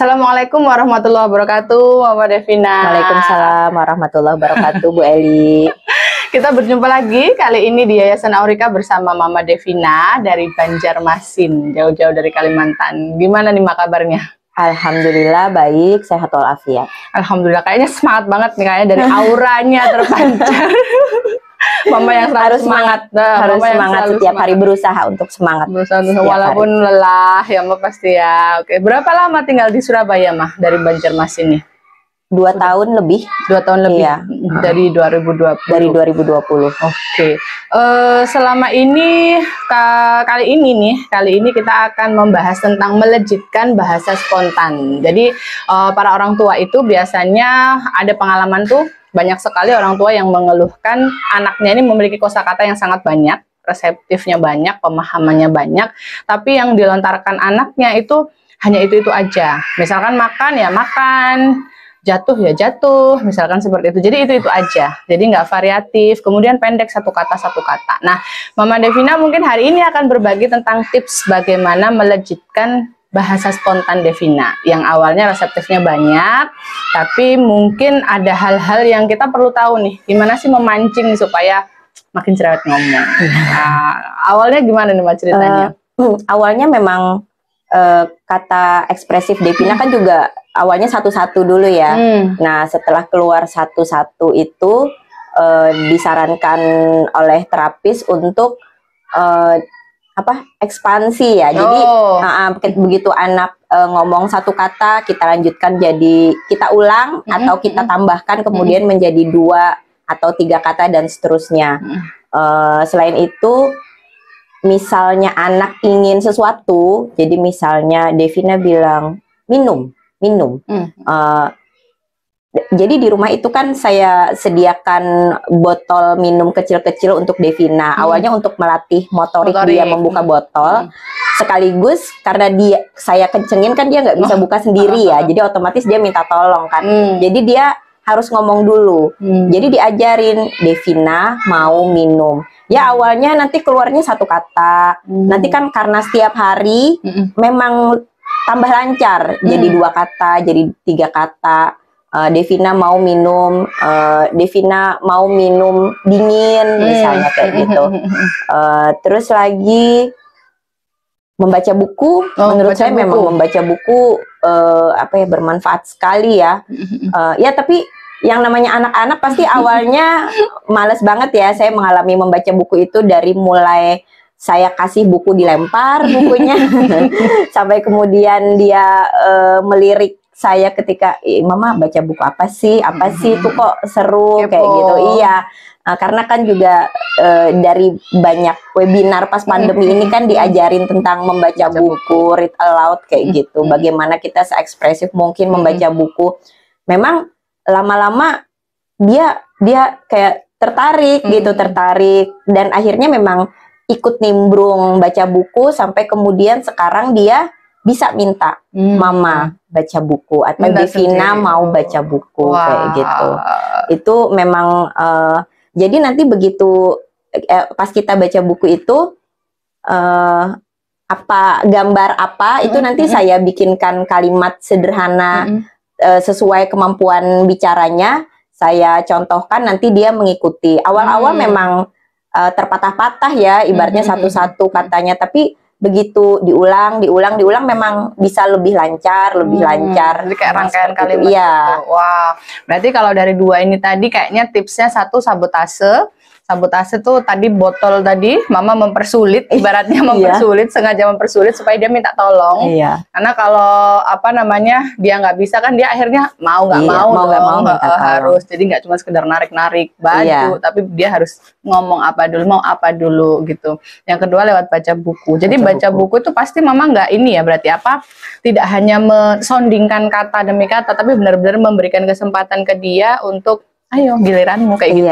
Assalamualaikum warahmatullahi wabarakatuh, Mama Devina. Waalaikumsalam warahmatullahi wabarakatuh, Bu Eli. Kita berjumpa lagi kali ini di Yayasan Aurika bersama Mama Devina dari Banjarmasin, jauh-jauh dari Kalimantan. Gimana nih Mak kabarnya? Alhamdulillah baik, sehat walafiat. Alhamdulillah, kayaknya semangat banget nih, kayaknya dari auranya terpancar. Mama yang selalu harus semangat, harus semangat setiap hari, berusaha untuk semangat. Walaupun lelah ya Mah pasti ya. Oke, berapa lama tinggal di Surabaya Mah dari Banjarmasin nih? 2 tahun lebih. 2 tahun lebih. Iya. Dari 2020. Dari 2020. Oke. Selama ini kali ini kita akan membahas tentang melejitkan bahasa spontan. Jadi para orang tua itu biasanya ada pengalaman tuh, banyak sekali orang tua yang mengeluhkan anaknya ini memiliki kosakata yang sangat banyak, reseptifnya banyak, pemahamannya banyak, tapi yang dilontarkan anaknya itu hanya itu-itu aja. Misalkan makan ya makan, jatuh ya jatuh, misalkan seperti itu. Jadi itu aja. Jadi nggak variatif. Kemudian pendek, satu kata. Nah, Mama Devina mungkin hari ini akan berbagi tentang tips bagaimana melejitkan bahasa spontan Devina. Yang awalnya reseptifnya banyak, tapi mungkin ada hal-hal yang kita perlu tahu nih. Gimana sih memancing supaya makin cerewet ngomong. Nah, awalnya gimana nih Mbak ceritanya? Awalnya memang kata ekspresif Devina kan juga awalnya satu-satu dulu ya. Nah, setelah keluar satu-satu itu disarankan oleh terapis untuk ekspansi ya. Jadi begitu anak ngomong satu kata, kita lanjutkan jadi kita ulang atau kita tambahkan kemudian menjadi 2 atau 3 kata dan seterusnya. Selain itu, misalnya anak ingin sesuatu, jadi misalnya Devina bilang minum. Jadi di rumah itu kan saya sediakan botol minum kecil-kecil untuk Devina. Awalnya untuk melatih motorik dia membuka botol. Sekaligus karena saya kencengin kan dia nggak bisa buka sendiri ya. Jadi otomatis dia minta tolong kan. Jadi dia harus ngomong dulu. Jadi diajarin, Devina mau minum. Ya awalnya nanti keluarnya satu kata. Nanti kan karena setiap hari memang tambah lancar. Jadi 2 kata, jadi 3 kata. Devina mau minum, Devina mau minum dingin, misalnya kayak gitu. Terus lagi membaca buku, menurut saya memang membaca buku bermanfaat sekali ya. Ya tapi yang namanya anak-anak pasti awalnya males banget ya. Saya mengalami membaca buku itu dari mulai saya kasih buku dilempar bukunya sampai kemudian dia melirik saya ketika Mama baca buku apa sih itu kok seru kayak gitu. Iya, karena kan juga dari banyak webinar pas pandemi ini kan diajarin tentang membaca buku, read aloud kayak gitu. Bagaimana kita seekspresif mungkin membaca buku. Memang lama-lama dia kayak tertarik dan akhirnya memang ikut nimbrung baca buku sampai kemudian sekarang dia bisa minta Mama baca buku atau Devina mau baca buku kayak gitu. Itu memang jadi nanti begitu pas kita baca buku itu gambar apa itu nanti saya bikinkan kalimat sederhana sesuai kemampuan bicaranya. Saya contohkan, nanti dia mengikuti. Awal-awal memang terpatah-patah ya, ibaratnya satu-satu katanya, tapi begitu diulang memang bisa lebih lancar. Jadi kayak rangkaian kalimat. Iya. Gitu. Wah, berarti kalau dari 2 ini tadi kayaknya tipsnya 1 sabotase. Sabotase tuh tadi botol tadi Mama mempersulit, ibaratnya mempersulit, sengaja mempersulit supaya dia minta tolong. Iya. Karena kalau dia nggak bisa kan dia akhirnya mau nggak mau harus. Jadi nggak cuma sekedar narik-narik baju, tapi dia harus ngomong mau apa dulu gitu. Yang kedua lewat baca buku. Jadi baca buku itu pasti Mama nggak berarti tidak hanya mensondingkan kata demi kata, tapi benar-benar memberikan kesempatan ke dia untuk ayo giliranmu kayak gitu.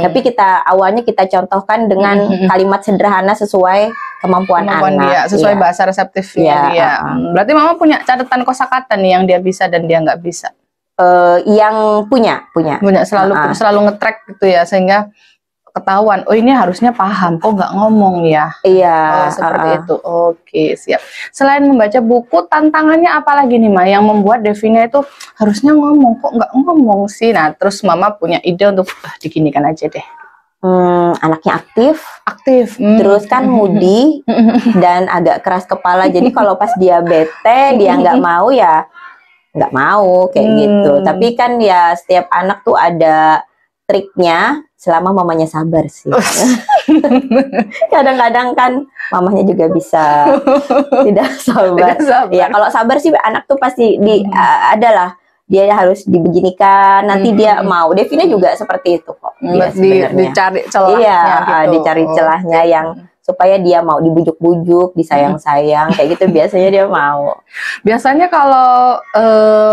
Tapi awalnya kita contohkan dengan kalimat sederhana sesuai kemampuan anak dia, sesuai bahasa reseptifnya dia. Berarti Mama punya catatan kosakata nih yang dia bisa dan dia nggak bisa. Yang punya Selalu nge-track gitu ya, sehingga ketahuan, oh ini harusnya paham, kok nggak ngomong ya. Iya, Seperti itu. Oke, siap. Selain membaca buku, tantangannya apa lagi nih, Ma, yang membuat Devina itu harusnya ngomong, kok nggak ngomong sih? Nah, terus Mama punya ide untuk diginikan aja deh. Anaknya aktif, terus kan moody dan agak keras kepala. Jadi kalau pas dia bete, dia nggak mau ya nggak mau kayak gitu. Tapi kan ya setiap anak tuh ada triknya selama mamanya sabar sih. Kadang-kadang kan mamanya juga bisa tidak sabar. Ya kalau sabar sih anak tuh pasti adalah dia harus dibeginikan, nanti dia mau. Devina juga seperti itu kok. Dicari celahnya. Iya, gitu. dicari celahnya yang supaya dia mau dibujuk-bujuk, disayang-sayang, kayak gitu biasanya dia mau. Biasanya kalau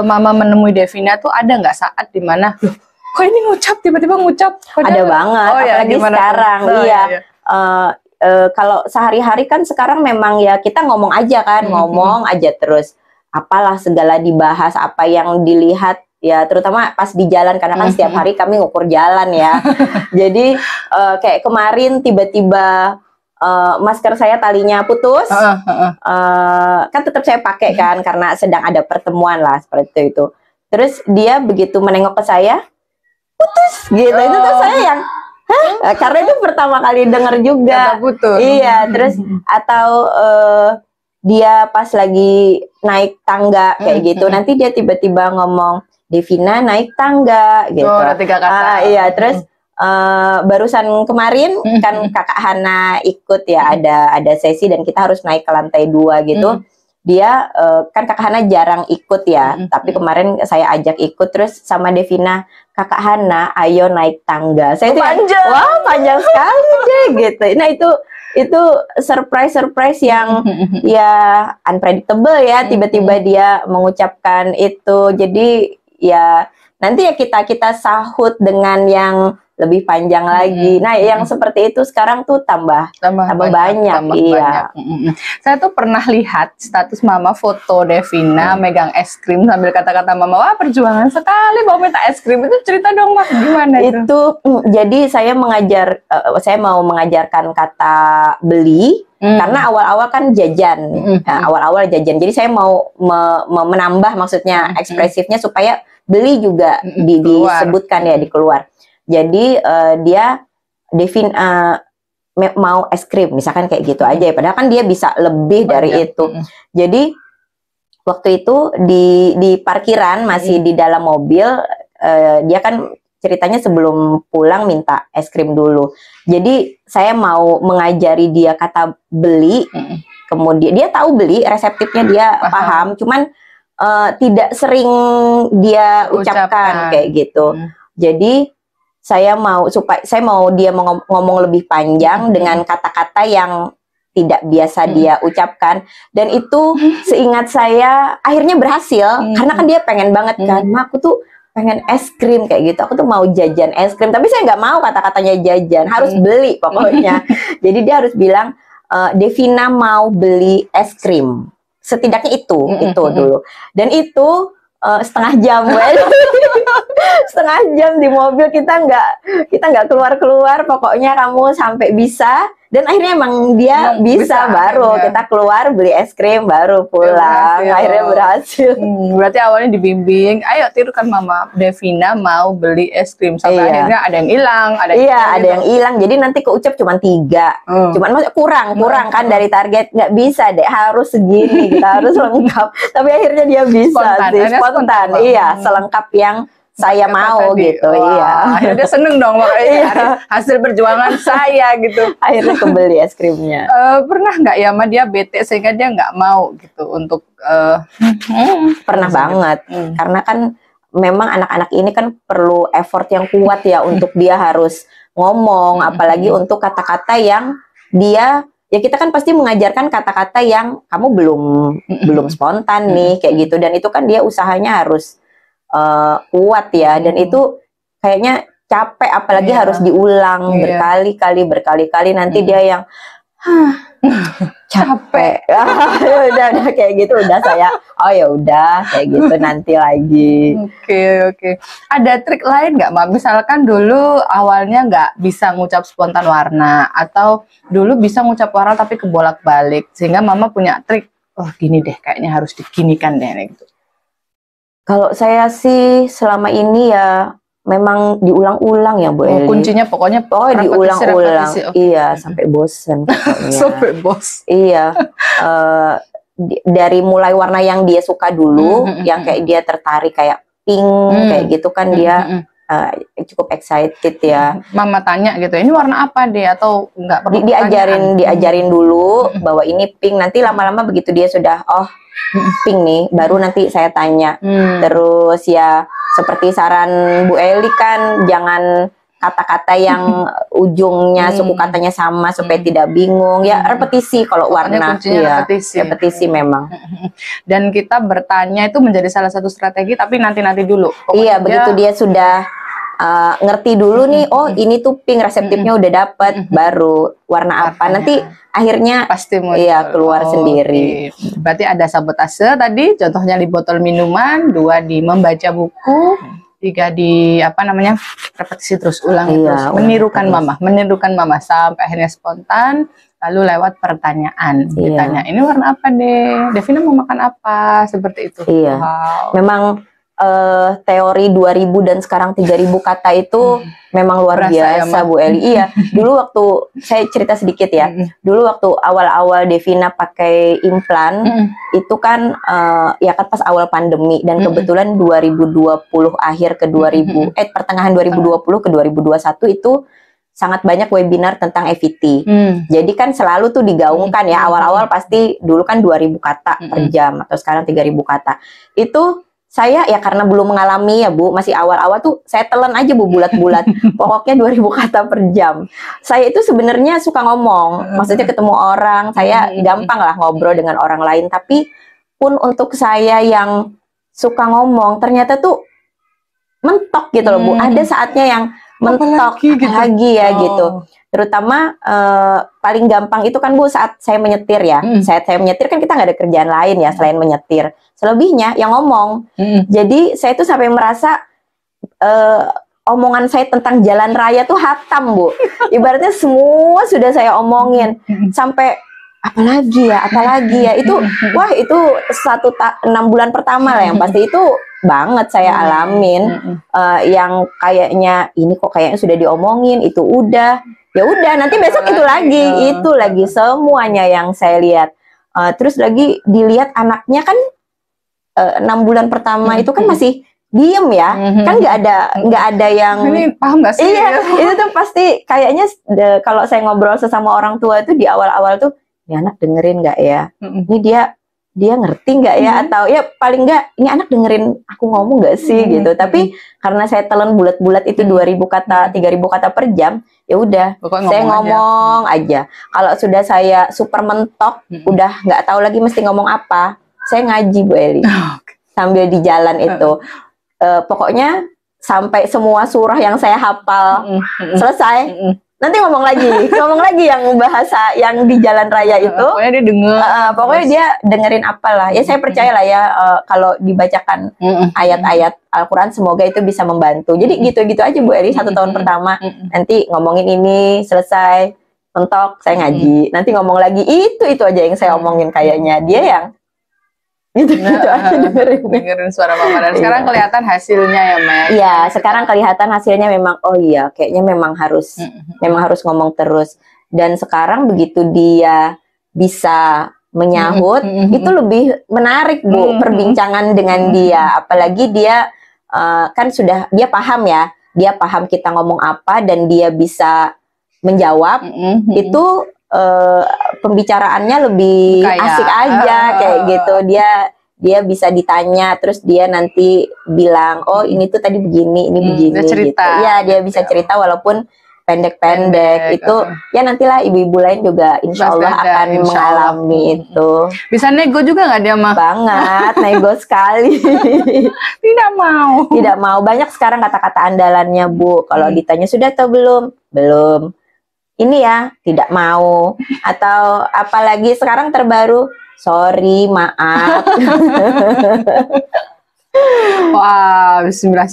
Mama menemui Devina tuh ada nggak saat dimana, loh, kok ini ngucap tiba-tiba ngucap? Ada banget, apalagi sekarang. Iya. Kalau sehari-hari kan sekarang memang ya kita ngomong aja kan, ngomong aja terus. Apalah segala dibahas, apa yang dilihat ya, terutama pas di jalan karena kan setiap hari kami ngukur jalan ya. Jadi kayak kemarin tiba-tiba masker saya talinya putus, kan tetap saya pakai kan karena sedang ada pertemuan lah seperti itu. Terus dia begitu menengok ke saya, putus gitu. Itu tuh saya yang karena itu pertama kali dengar juga. Iya, terus atau dia pas lagi naik tangga kayak gitu, nanti dia tiba-tiba ngomong, Devina naik tangga gitu. Ada 3 kata. Iya, terus barusan kemarin kan kakak Hana ikut ya, ada sesi dan kita harus naik ke lantai 2 gitu. Dia kan kakak Hana jarang ikut ya, tapi kemarin saya ajak ikut, terus sama Devina, kakak Hana ayo naik tangga. Saya panjang. Wah panjang sekali deh gitu. Nah itu surprise yang ya unpredictable ya, tiba-tiba dia mengucapkan itu. Jadi ya nanti ya kita sahut dengan yang lebih panjang lagi. Nah, yang seperti itu sekarang tuh tambah banyak. Iya. Saya tuh pernah lihat status Mama foto Devina megang es krim sambil kata-kata Mama, wah perjuangan sekali mau minta es krim. Itu cerita dong, Mas, gimana itu? Jadi saya mau mengajarkan kata beli. Karena awal-awal kan jajan, awal-awal jajan. Jadi saya mau menambah maksudnya ekspresifnya supaya beli juga disebutkan ya, dikeluar. Jadi dia mau es krim, misalkan kayak gitu aja ya. Padahal kan dia bisa lebih dari itu. Jadi waktu itu di parkiran masih di dalam mobil, dia kan ceritanya sebelum pulang minta es krim dulu. Jadi saya mau mengajari dia kata beli, kemudian dia tahu beli, reseptifnya dia paham, cuman tidak sering dia ucapkan kayak gitu. Jadi saya mau dia ngomong lebih panjang dengan kata-kata yang tidak biasa dia ucapkan, dan itu seingat saya akhirnya berhasil karena kan dia pengen banget kan, Ma aku tuh pengen es krim kayak gitu, aku tuh mau jajan es krim, tapi saya nggak mau kata-katanya jajan, harus beli pokoknya. Jadi dia harus bilang Devina mau beli es krim, setidaknya itu dulu, dan itu setengah jam setengah jam di mobil, kita nggak keluar pokoknya kamu sampai bisa. Dan akhirnya emang dia bisa baru akhirnya. Kita keluar beli es krim baru pulang, akhirnya berhasil. Berarti awalnya dibimbing, ayo tirukan Mama, Devina mau beli es krim, sampai akhirnya ada yang hilang, ada yang hilang. Jadi nanti keucap cuma 3, cuman kurang kan dari target, nggak bisa deh, harus segini, kita harus lengkap. Tapi akhirnya dia bisa spontan, iya, selengkap yang saya mau tadi. Gitu. Wah, iya. Akhirnya dia seneng dong makanya hasil perjuangan saya gitu. Akhirnya kembali es krimnya. Pernah nggak ya Ma dia bete sehingga dia nggak mau gitu untuk pernah banget. Karena kan memang anak-anak ini kan perlu effort yang kuat ya untuk dia harus ngomong, apalagi untuk kata-kata yang dia ya, kita kan pasti mengajarkan kata-kata yang kamu belum spontan nih kayak gitu, dan itu kan dia usahanya harus kuat ya, dan itu kayaknya capek, apalagi harus diulang berkali-kali nanti dia yang capek. Udah kayak gitu, udah saya, oh ya udah kayak gitu nanti lagi. Oke. Ada trik lain nggak, Mbak? Misalkan dulu awalnya nggak bisa ngucap spontan warna, atau dulu bisa ngucap warna tapi kebolak-balik, sehingga Mama punya trik, oh gini deh, kayaknya harus diginikan deh, gitu. Kalau saya sih selama ini ya memang diulang-ulang ya Bu Eli. Kuncinya pokoknya diulang-ulang. Okay. Iya, sampai bosen sampai bos. Iya. Dari mulai warna yang dia suka dulu, yang kayak dia tertarik kayak pink kayak gitu kan, dia cukup excited ya. Mama tanya gitu, ini warna apa deh, atau enggak perlu diajarin dulu bahwa ini pink. Nanti lama-lama begitu dia sudah pink nih, baru nanti saya tanya. Terus ya seperti saran Bu Eli kan, jangan kata-kata yang ujungnya suku katanya sama supaya tidak bingung. Ya repetisi kalau warna. Iya, repetisi memang. Dan kita bertanya itu menjadi salah satu strategi, tapi nanti dulu. Iya, begitu dia sudah ngerti dulu nih, oh ini tuh pink, reseptifnya udah dapet, baru warna apa nanti akhirnya pasti keluar sendiri. Okay. Berarti ada sabotase tadi, contohnya di botol minuman, 2 di membaca buku, 3 di repetisi terus ulang terus, menirukan mama sampai akhirnya spontan. Lalu lewat pertanyaan, ditanya ini warna apa deh, Devina mau makan apa, seperti itu. Iya. Wow. Memang teori 2000 dan sekarang 3000 kata itu memang luar biasa Bu Eli. Iya, dulu waktu saya cerita sedikit ya. Dulu waktu awal-awal Devina pakai implan, itu kan ya kan pas awal pandemi, dan kebetulan 2020 akhir ke 2000 pertengahan 2020 ke 2021 itu sangat banyak webinar tentang EVT. Jadi kan selalu tuh digaungkan ya, awal-awal pasti dulu kan 2000 kata per jam, atau sekarang 3000 kata. Itu saya ya karena belum mengalami ya Bu, masih awal-awal tuh saya telan aja Bu, bulat-bulat. Pokoknya 2000 kata per jam. Saya itu sebenarnya suka ngomong, maksudnya ketemu orang, saya gampang lah ngobrol dengan orang lain. Tapi pun untuk saya yang suka ngomong, ternyata tuh mentok gitu loh Bu. Ada saatnya yang mentok lagi ya gitu. Terutama paling gampang itu kan Bu saat saya menyetir ya. Saat saya menyetir kan kita nggak ada kerjaan lain ya selain menyetir. Selebihnya yang ngomong. Jadi saya tuh sampai merasa omongan saya tentang jalan raya tuh hatam Bu. Ibaratnya semua sudah saya omongin. Sampai apalagi ya itu wah itu 6 bulan pertama lah yang pasti itu banget saya alamin. Yang kayaknya ini kok kayaknya sudah diomongin, itu udah ya udah nanti besok itu lagi semuanya yang saya lihat. Terus lagi dilihat anaknya kan 6 bulan pertama itu kan masih diem ya, kan nggak ada yang ini paham nggak sih? Iya, itu tuh pasti kayaknya kalau saya ngobrol sesama orang tua itu di awal-awal tuh, ini anak dengerin nggak ya? Ini dia ngerti nggak ya? Atau ya paling nggak ini anak dengerin aku ngomong nggak sih gitu. Tapi karena saya telan bulat-bulat itu 2000 kata, 3000 kata per jam, ya udah saya ngomong aja. Kalau sudah saya super mentok, udah nggak tahu lagi mesti ngomong apa, saya ngaji Bu Eli sambil di jalan itu. Pokoknya sampai semua surah yang saya hafal selesai. Nanti ngomong lagi yang bahasa yang di jalan raya itu. Pokoknya dia denger. Pokoknya dia dengerin apalah. Ya saya percayalah ya kalau dibacakan ayat-ayat Al-Quran semoga itu bisa membantu. Jadi gitu-gitu aja Bu Eli 1 tahun pertama. Nanti ngomongin ini selesai, mentok saya ngaji. Nanti ngomong lagi itu aja yang saya omongin kayaknya. Dia yang gitu aja dengerin suara mama. Dan sekarang kelihatan hasilnya ya Mek. Iya, sekarang kelihatan hasilnya memang oh iya kayaknya memang harus ngomong terus. Dan sekarang begitu dia bisa menyahut itu lebih menarik Bu perbincangan dengan dia, apalagi dia kan sudah dia paham ya, dia paham kita ngomong apa dan dia bisa menjawab. Itu pembicaraannya lebih asik aja kayak gitu. Dia bisa ditanya terus dia nanti bilang oh ini tuh tadi begini, ini begini gitu. Ya dia bisa cerita walaupun pendek-pendek itu ya nantilah ibu-ibu lain juga insya Allah akan mengalami itu. Bisa nego juga nggak dia mah? Banget, nego sekali. Tidak mau. Banyak sekarang kata-kata andalannya Bu. Kalau ditanya sudah atau belum? ini ya tidak mau, atau apalagi sekarang terbaru sorry maaf. Wah, bismillah,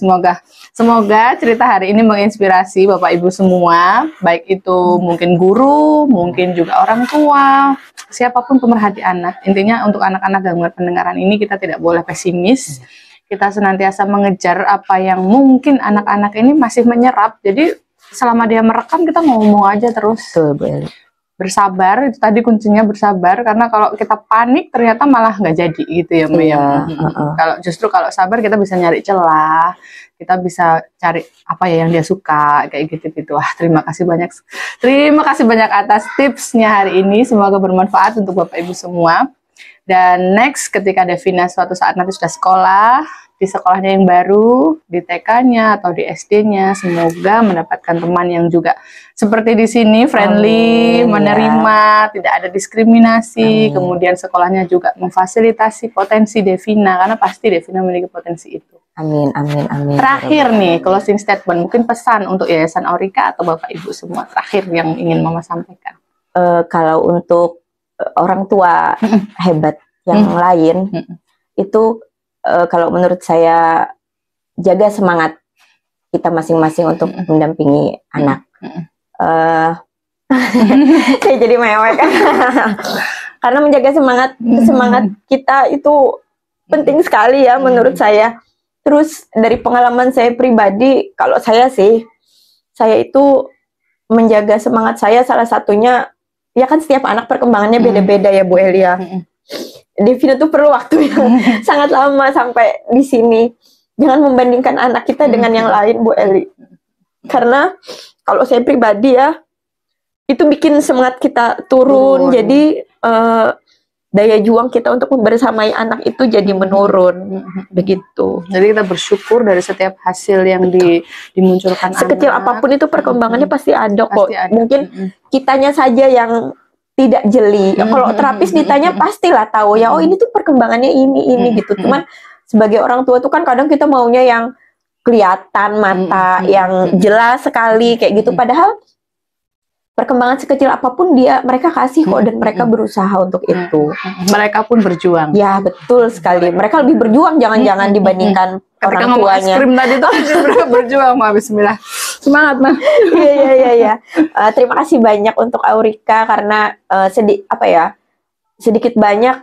semoga cerita hari ini menginspirasi Bapak Ibu semua, baik itu mungkin guru, mungkin juga orang tua, siapapun pemerhati anak. Intinya untuk anak-anak gangguan pendengaran ini kita tidak boleh pesimis. Kita senantiasa mengejar apa yang mungkin anak-anak ini masih menyerap. Jadi selama dia merekam kita ngomong aja terus. Bersabar, itu tadi kuncinya bersabar, karena kalau kita panik ternyata malah nggak jadi gitu ya Mbak. Iya, Kalau sabar kita bisa nyari celah, kita bisa cari apa ya yang dia suka kayak gitu. Wah, terima kasih banyak atas tipsnya hari ini, semoga bermanfaat untuk Bapak Ibu semua. Dan next ketika Devina suatu saat nanti sudah sekolah, di sekolahnya yang baru, di TK-nya atau di SD-nya, semoga mendapatkan teman yang juga seperti di sini, friendly, menerima, tidak ada diskriminasi, kemudian sekolahnya juga memfasilitasi potensi Devina, karena pasti Devina memiliki potensi itu. Amin. Terakhir nih, closing statement, mungkin pesan untuk Yayasan Aurika atau Bapak Ibu semua, terakhir yang ingin Mama sampaikan. Kalau untuk orang tua hebat yang lain, itu kalau menurut saya jaga semangat kita masing-masing untuk mendampingi anak. Saya jadi mewek. Karena menjaga semangat kita itu penting sekali ya menurut saya. Terus dari pengalaman saya pribadi, kalau saya itu menjaga semangat saya salah satunya, ya kan setiap anak perkembangannya beda-beda ya Bu Elia. Devina tuh perlu waktu yang sangat lama sampai di sini. Jangan membandingkan anak kita dengan yang lain, Bu Eli. Karena kalau saya pribadi ya, itu bikin semangat kita turun. Jadi daya juang kita untuk membersamai anak itu jadi menurun. Begitu. Jadi kita bersyukur dari setiap hasil yang dimunculkan sekecil anak. apapun itu perkembangannya pasti ada kok. Pasti ada. Mungkin kitanya saja yang tidak jeli. Kalau terapis ditanya pastilah tahu ya, oh ini tuh perkembangannya ini gitu. Cuman sebagai orang tua tuh kan kadang kita maunya yang kelihatan mata, yang jelas sekali kayak gitu. Padahal perkembangan sekecil apapun mereka kasih kok, dan mereka berusaha untuk itu. Mereka pun berjuang. Ya betul sekali. Mereka lebih berjuang jangan-jangan dibandingkan orang tuanya. Krim tadi tuh mereka berjuang, Ma. Bismillah. Semangat, Ma. Iya. Terima kasih banyak untuk Aurika karena sedikit banyak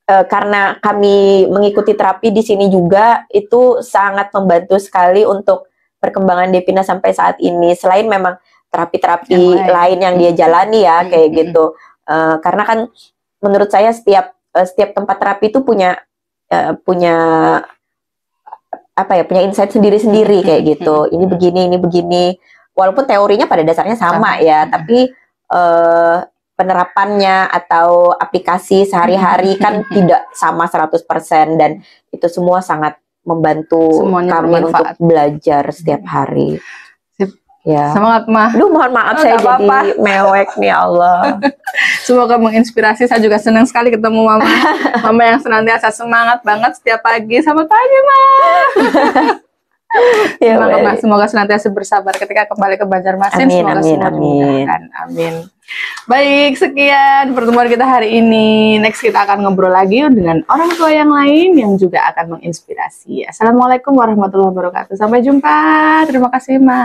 karena kami mengikuti terapi di sini juga, itu sangat membantu sekali untuk perkembangan Devina sampai saat ini. Selain memang terapi-terapi lain yang dia jalani ya kayak gitu. Karena kan menurut saya setiap tempat terapi itu punya insight sendiri-sendiri kayak gitu. Ini begini. Walaupun teorinya pada dasarnya sama ya, tapi penerapannya atau aplikasi sehari-hari kan tidak sama 100%, dan itu semua sangat membantu kami untuk belajar setiap hari. Ya. Semangat, Ma. Mohon maaf saya jadi mewek nih, Allah. Semoga menginspirasi. Saya juga senang sekali ketemu Mama. Mama yang senantiasa semangat banget setiap pagi. Selamat pagi, Ma. Ya, semoga senantiasa bersabar ketika kembali ke Banjarmasin. Semoga semua dimudahkan. Amin. Baik, sekian pertemuan kita hari ini. Next kita akan ngobrol lagi dengan orang tua yang lain yang juga akan menginspirasi. Assalamualaikum warahmatullahi wabarakatuh. Sampai jumpa. Terima kasih, Ma.